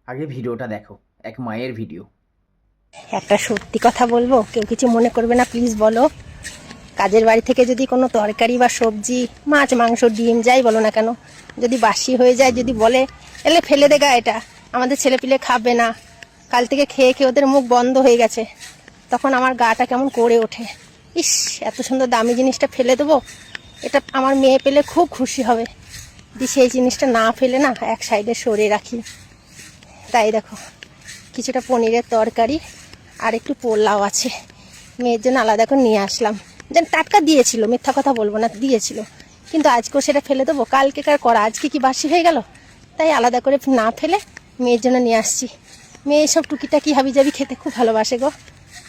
আগে ভিডিওটা দেখো, এক মায়ের ভিডিও। একটা সত্যি কথা বলবো, কেউ কিছু মনে করবে না প্লিজ বলো। কাজের বাড়ি থেকে যদি কোনো তরকারি বা সবজি, মাছ মাংস ডিম যাই বলো না কেন, যদি বাসি হয়ে যায়, যদি বলে এলে ফেলে দেগা, এটা আমাদের ছেলেপিলে খাবে না, কাল থেকে খেয়ে খেয়ে ওদের মুখ বন্ধ হয়ে গেছে, তখন আমার গাটা কেমন করে ওঠে। ইস, এত সুন্দর দামি জিনিসটা ফেলে দেবো, এটা আমার মেয়ে পেলে খুব খুশি হবে। সেই জিনিসটা না ফেলে না এক সাইডে সরিয়ে রাখি। তাই দেখো, কিছুটা পনিরের তরকারি আর একটু পোলাও আছে, মেয়ের জন্য আলাদা করে নিয়ে আসলাম। যেন টাটকা দিয়েছিল, মিথ্যা কথা বলবো না, দিয়েছিল, কিন্তু আজকেও সেটা ফেলে দেবো? কালকেকার করা আজকে কি বাসি হয়ে গেল? তাই আলাদা করে না ফেলে মেয়ের জন্য নিয়ে আসছি। মেয়ে সব টুকিটাকি হাবিজাবি খেতে খুব ভালোবাসে গো,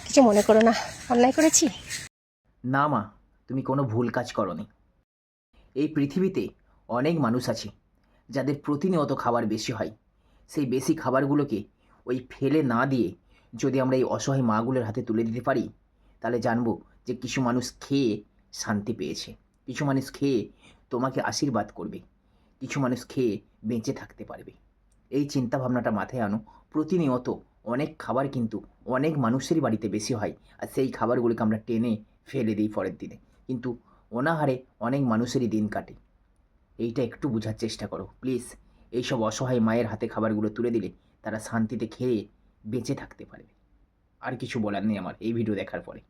কিছু মনে করো না, অন্যায় করেছি? না মা, তুমি কোনো ভুল কাজ করনি। এই পৃথিবীতে অনেক মানুষ আছে যাদের প্রতিনিয়ত খাবার বেশি হয়। সেই বেশি খাবারগুলোকে ওই ফেলে না দিয়ে যদি আমরা এই অসহায় মাগুলোর হাতে তুলে দিতে পারি, তাহলে জানবো যে কিছু মানুষ খেয়ে শান্তি পেয়েছে, কিছু মানুষ খেয়ে তোমাকে আশীর্বাদ করবে, কিছু মানুষ খেয়ে বেঁচে থাকতে পারবে। এই চিন্তা ভাবনাটা মাথায় আনো। প্রতিনিয়ত অনেক খাবার কিন্তু অনেক মানুষেরই বাড়িতে বেশি হয়, আর সেই খাবারগুলোকে আমরা টেনে ফেলে দিই পরের দিনে, কিন্তু অনাহারে অনেক মানুষেরই দিন কাটে। এইটা একটু বোঝার চেষ্টা করো প্লিজ। এইসব অসহায় মায়ের হাতে খাবারগুলো তুলে দিলে তারা শান্তিতে খেয়ে বেঁচে থাকতে পারবে। আর কিছু বলার নেই আমার এই ভিডিও দেখার পরে।